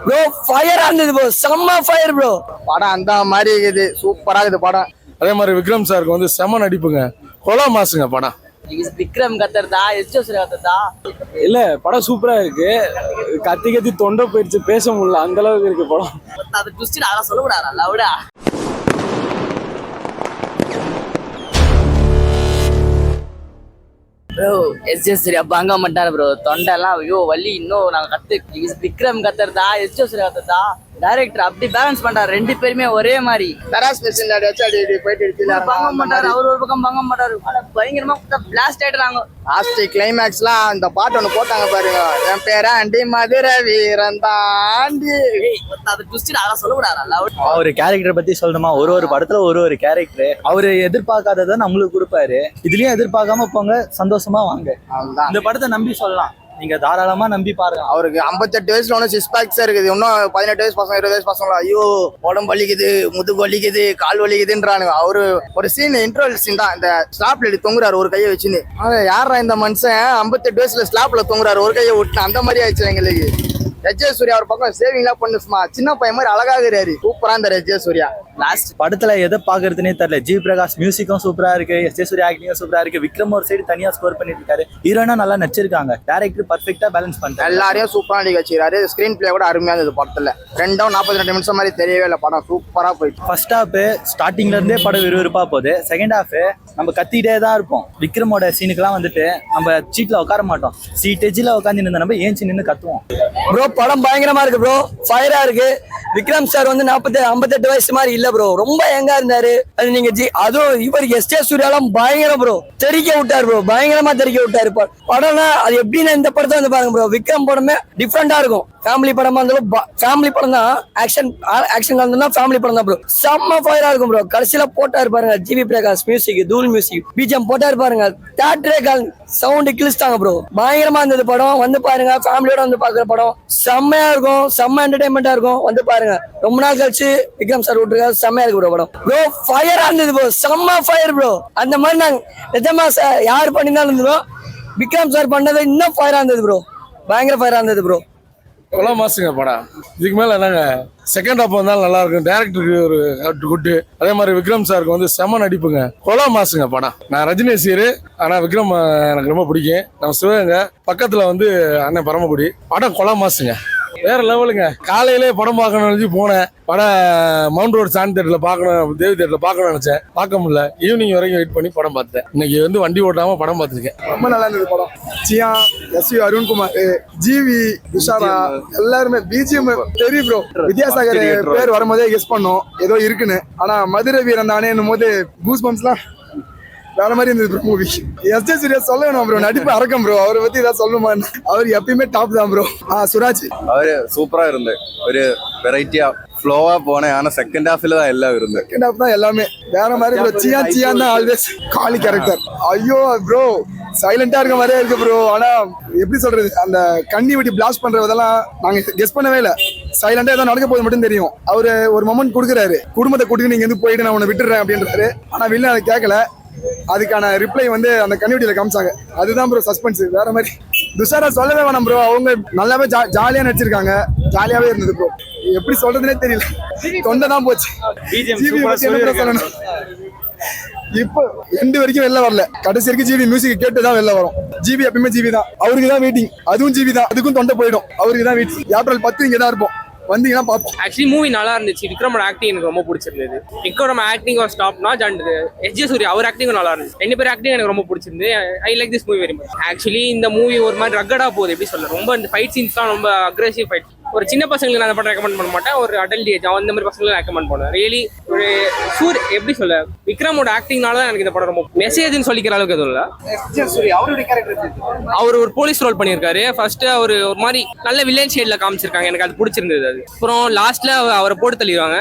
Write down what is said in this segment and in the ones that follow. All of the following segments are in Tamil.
ப்ரோ ஃபயரா இருந்தது ப்ரோ, செம்ம ஃபயர் ப்ரோ. படம் அந்த மாதிரி இருக்குது, சூப்பரா இருக்குது படம். அதே மாதிரி விக்ரம் சாருக்கு வந்து செம நடிப்புங்க, கொலா மாசுங்க படம். விக்ரம் கத்துறதா கத்துறதா இல்ல படம் சூப்பரா இருக்கு. கத்தி கத்தி தொண்டை போயிடுச்சு, பேச முடியல, அந்த அளவுக்கு இருக்கு படம். அது ட்விஸ்ட் அதெல்லாம் சொல்லக்கூடாதா லவுடா. ப்ரோ எஸ்ஜே சூர்யா பாங்க மாட்டாரு ப்ரோ, தொண்டெல்லாம் ஐயோ வலி. இன்னும் நாங்க விக்ரம் கத்துறதா சூர்யா கத்துறதா டைரக்டர் அப்படி பேலன்ஸ் பண்றாரு, ரெண்டு பேருமே ஒரே மாதிரி. தராஸ் பேசண்ட் வச்சு அப்படி போயிட்டு பாங்க மாட்டாரு, அவர் ஒரு பக்கம் பாங்க மாட்டாரு, பயங்கரமா பிளாஸ்ட் ஆயிடுறாங்க. லாஸ்ட் கிளைமேக்ஸ்லாம் அந்த பாட்டு ஒண்ணு போட்டாங்க பாருங்க, என் பேராண்டி மதுரை வீரன் தாண்டி. அது ட்விஸ்ட் அதெல்லாம் சொல்லக்கூடாதா. ஒரு கேரக்டரை பத்தி சொல்லணுமா, ஒரு படத்துல ஒரு கேரக்டர் அவரு எதிர்பார்க்காததை நம்மளுக்கு கொடுப்பாரு. இதுலயும் எதிர்பார்க்காம போங்க, சந்தோஷமா வாங்க. இந்த படத்தை நம்பி சொல்லலாம், நீங்க தாராளமா நம்பி பாருங்க. அவருக்கு 58 வயசுல ஒன்னும் 6 பேக்ஸ் இருக்குது, இன்னும் 18 வயசு பசங்க 20 வயசு பசங்களா ஐயோ உடம்பு வலிக்குது, முதுகு வலிக்குது, கால் வலிக்குதுன்றானுங்க. அவரு ஒரு சீன் இன்ட்ரோல் சீன் தான், இந்த ஸ்லாப்ல எடுத்து தொங்குறாரு ஒரு கையை வச்சுன்னு. யாரா இந்த மனுஷன் 58 வயசுல ஸ்லாப்ல தொங்குறாரு ஒரு கையை விட்டு, அந்த மாதிரி ஆயிடுச்சு எங்களுக்கு. எஸ்ஜே சூர்யா ஒரு பக்கம் சேவிங்லாம் பண்ணுமா, சின்ன பையன் மாதிரி அழகாகிறாரு, சூப்பரா இருந்தாரு எஸ்ஜே சூர்யா. லாஸ்ட் படத்துல எதை பாக்குறதுனே தெரியல. ஜி பிரகாஷ் மியூசிக்கும் சூப்பரா இருக்கு, எஸ்ஜே சூர்யா ஆக்டிங்கும் சூப்பரா இருக்கு, விக்ரம் ஒரு சைடு தனியா ஸ்கோர் பண்ணிட்டு இருக்காரு, ஹீரோனா நல்லா நடிச்சிருக்காங்க, டைரக்டர் பர்ஃபெக்ட்டா பேலன்ஸ் பண்ணிட்டாரு, எல்லாரையும் சூப்பரா நடிக்க வச்சிருக்காரு. ஸ்கிரீன் பிளே கூட அருமையா இருந்தது படத்துல. 42 நிமிஷம் மாதிரி தெரியவே இல்லை, படம் சூப்பரா போயிட்டு. ஃபர்ஸ்ட் ஹாஃப் ஸ்டார்டிங்ல இருந்தே படம் விறுவிறுப்பா போகுது. செகண்ட் ஹாஃப் நம்ம கத்திட்டே தான் இருப்போம். விக்ரமோட சீனுக்குலாம் வந்துட்டு நம்ம சீட்ல உட்கார மாட்டோம், சீட் எஜ்ஜில் உட்காந்து நின்று நம்ம ஏஞ்சி நின்று கத்துவோம். ப்ரோ படம் பயங்கரமா இருக்கு ப்ரோ, ஃபயரா இருக்கு. விக்ரம் சார் வந்து 58 வயசு மாதிரி இல்ல ப்ரோ, ரொம்ப யங்கா இருந்தாரு. அது நீங்க அதுவும் இவர் எஸ்ஜே சூர்யாலாம் பயங்கரம் ப்ரோ, தெறிக்க விட்டாரு ப்ரோ, பயங்கரமா தெறிக்க விட்டாரு. படம்னா அது எப்படின்னா இந்த படத்தை வந்து பாருங்க ப்ரோ, விக்ரம் படமே டிஃப்ரெண்டா இருக்கும். ஃபேமிலி படமா இருந்தாலும் ஃபேமிலி படம் தான், ஆக்ஷன் கலந்துனா ஃபேமிலி படம் தான் ப்ரோ, செம்ம ஃபயரா இருக்கும் ப்ரோ. கடைசியில போட்டாரு பாருங்க ஜிவி பிரகாஷ் மியூசிக், தூள் மியூசிக், பிஜிஎம் போட்டாரு பாருங்க, தியேட்டரே சவுண்ட் கிழிச்சிட்டாங்க ப்ரோ. பயங்கரமா இருந்தது படம், வந்து பாருங்க, ஃபேமிலியோட வந்து பாக்குற படம் செம்மையா இருக்கும், செம்ம என்டர்டைன்மெண்டா இருக்கும், வந்து பாருங்க. ரொம்ப நாள் கழிச்சு விக்ரம் சார் விட்டுருக்காரு, செம்மையா இருக்கு ப்ரோ படம். ப்ரோ ஃபயரா இருந்தது ப்ரோ, செம்ம ஃபயர் ப்ரோ. அந்த மாதிரி நாங்க நிஜமா சார் யார் பண்ணிருந்தாலும் ப்ரோ, விக்ரம் சார் பண்ணது இன்னும் ஃபயரா இருந்தது ப்ரோ, பயங்கர ஃபயரா இருந்தது ப்ரோ. கொலா மாசுங்க படம். இதுக்கு மேல என்னங்க, செகண்ட் ஹாஃப் வந்தாலும் நல்லா இருக்கும், டேரக்டருக்கு ஒரு குட்டு. அதே மாதிரி விக்ரம் சாருக்கு வந்து செம நடிப்புங்க, கொலா மாசுங்க படம். நான் ரஜினி ரசிகர், ஆனா விக்ரம் எனக்கு ரொம்ப பிடிக்கும். நம்ம சிவகங்கை பக்கத்துல வந்து அண்ணன் பரமக்குடி. படம் கொலா மாசுங்க, வேற லெவலுங்க. காலையிலே படம் பார்க்கணும்னு போனேன், படம் மவுண்ட் ரோட் சாந்தி தேட்டர்ல பார்க்கணும், தேவி தேட்டர்ல பார்க்கணும்னு நினைச்சேன், பார்க்க முடியல. ஈவினிங் வரைக்கும் வெயிட் பண்ணி படம் பார்த்தேன். இன்னைக்கு வந்து வண்டி ஓட்டாம படம் பார்த்துருக்கேன். ரொம்ப நல்லா இருந்தது படம். சியா, எஸ்வி அருண்குமார், ஜிவி, துஷாரா எல்லாருமே பிஜிஎம் தெரியும் ப்ரோ. வித்யாசாகர் பேர் வரும்போதே கெஸ் பண்ணோம் ஏதோ இருக்குன்னு, ஆனா மதுரை வீரன் தானே போது கூஸ் பம்ப்ஸ்லாம் வேற மாதிரி இருந்தது ப்ரோ மூவி. எஸ்ஜே சூர்யா சொல்ல வேணும் ப்ரோ, நடிப்பு அரக்கம் ப்ரோ, அவரை பத்தி ஏதாவது சொல்லணுமா? அவர் எப்பயுமே டாப் தான் ப்ரோ. சுராஜ் அவரு சூப்பரா இருந்து ஒரு வெரைட்டியா ஃப்ளோவா போனேன், ஆனா செகண்ட் ஹாஃப்ல தான் எல்லாம் இருந்து. செகண்ட் ஹாஃப் தான் எல்லாமே வேற மாதிரி ப்ரோ. சியா தான் ஆல்வேஸ் காலி கேரக்டர். ஐயோ ப்ரோ சைலண்டா இருக்க மாதிரியே இருக்கு ப்ரோ. ஆனா எப்படி சொல்றது, அந்த கண்ணி வெட்டி பிளாஸ்ட் பண்றதெல்லாம் நாங்க கெஸ் பண்ணவே இல்லை. சைலண்டா ஏதோ நடக்க போது மட்டும் தெரியும். அவரு ஒரு மொமெண்ட் கொடுக்குறாரு, குடும்பத்தை கூட்டிட்டு நீங்க வந்து போயிட்டு நான் உன்னை விட்டுறேன் அப்படின்றாரு. ஆனா வில்ல அதை கேட்கல, அதுக்கான ரிப்ளை வந்து அந்த கன்னியூட்டியில காமிச்சாங்க. அதுதான் ப்ரோ சஸ்பென்ஸ், வேற மாதிரி. துஷாரா சொல்லவே வேணாம் ப்ரோ, அவங்க நல்லாவே ஜாலியா நடிச்சிருக்காங்க, ஜாலியாவே இருந்தது ப்ரோ. எப்படி சொல்றதுனே தெரியல, தொண்டை தான் போச்சு. சொல்லணும் இப்போ எண்டு வரைக்கும் வெளில வரல, கடைசி வரைக்கும் ஜிவி மியூசிக் கேட்டுதான் வெளில வரும். ஜிவி எப்பயுமே ஜிவி தான், அவருக்கு தான் வெயிட்டிங். அதுவும் ஜிவி தான், அதுக்கும் தொண்டை போயிடும், அவருக்கு தான் வெயிட்டிங். ஏப்ரல் 10 இங்கே தான் இருப்போம், வந்தீங்கன்னா பார்ப்போம். ஆக்சுவலி மூவி நல்லா இருந்துச்சு. விக்ரமோட ஆக்டிங் எனக்கு ரொம்ப பிடிச்சிருந்தது. Vikram acting was top notch and SJ Suryah அவர் ஆக்டிங்கும் நல்லா இருந்துச்சு. 2 பேர் ஆக்டிங் எனக்கு ரொம்ப பிடிச்சிருந்து. I like this movie very much. Actually இந்த மூவி ஒரு மாதிரி ரக்கடா போகுது, எப்படி சொல்ல, ரொம்ப இந்த ஃபைட் சீன்ஸ் தான் ரொம்ப அக்ரெசிவ் ஃபைட். ஒரு சின்ன பசங்களுக்கு நான் அந்த படம் ரெக்கமெண்ட் பண்ண மாட்டேன், ஒரு அடல்ட் ஏஜ் அந்த மாதிரி பசங்களுக்கு ரெக்கமெண்ட் பண்ணுவேன். ரியலி ஒரு எப்படி சொல்ல, விக்ரமோட ஆக்டிங்னால தான் எனக்கு இந்த படம் ரொம்ப மெசேஜ்னு சொல்லிக்கிற அளவுக்கு எதுவும் இல்லை. அவர் ஒரு போலீஸ் ரோல் பண்ணியிருக்காரு. ஃபர்ஸ்ட் அவர் ஒரு மாதிரி நல்ல வில்லன் ஷேட்ல காமிச்சிருக்காங்க, எனக்கு அது பிடிச்சிருந்தது. அது அப்புறம் லாஸ்ட்ல அவரை போட்டு தள்ளிடுவாங்க.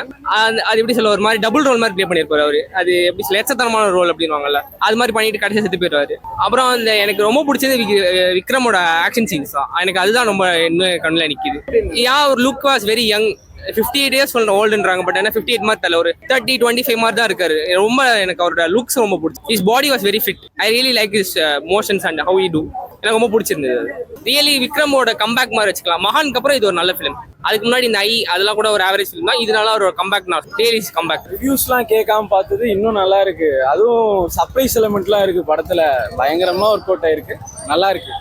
அது எப்படி சொல்ல, ஒரு மாதிரி டபுள் ரோல் மாதிரி ப்ளே பண்ணியிருப்பாரு அவரு. அது எப்படி சொல்ல, எச்சத்தனமான ரோல் அப்படின்வாங்கல்ல, அது மாதிரி பண்ணிட்டு கடைசி செத்து போயிடுவாரு. அப்புறம் அந்த எனக்கு ரொம்ப பிடிச்சது விக்ரமோட ஆக்ஷன் சீன்ஸ் தான், எனக்கு அதுதான் ரொம்ப இன்னும் கண்ணில் நிற்கிது. ஒரு look was very young. 58 years சொல்ற ஓல்டுன்றாங்க, பட் என்ன 58 மாதிரி தெரியல, ஒரு 30-25 மாதிரி தான் இருக்காரு. ரொம்ப எனக்கு அவரோட லுக்ஸ் ரொம்ப பிடிச்சி. His body was very fit. I really like his motions and how he to. எனக்கு ரொம்ப பிடிச்சிருந்தது. ரியலி விக்ரமோட கம்பேக் மாதிரி வச்சுக்கலாம். மகானுக்கு அப்புறம் இது ஒரு நல்ல ஃபிலிம். அதுக்கு முன்னாடி இந்த அதெல்லாம் கூட ஒரு ஆவரேஜ் ஃபிலிம் தான். இதனால ஒரு கம்பேக் நான் ரியலி கம்பேக். ரிவ்யூஸ்லாம் கேட்காம பார்த்தது இன்னும் நல்லா இருக்கு. அதுவும் சர்ப்ரைஸ் எலிமெண்ட்லாம் இருக்கு படத்துல, பயங்கரமா ஒர்க் அவுட் ஆயிருக்கு, நல்லா இருக்கு.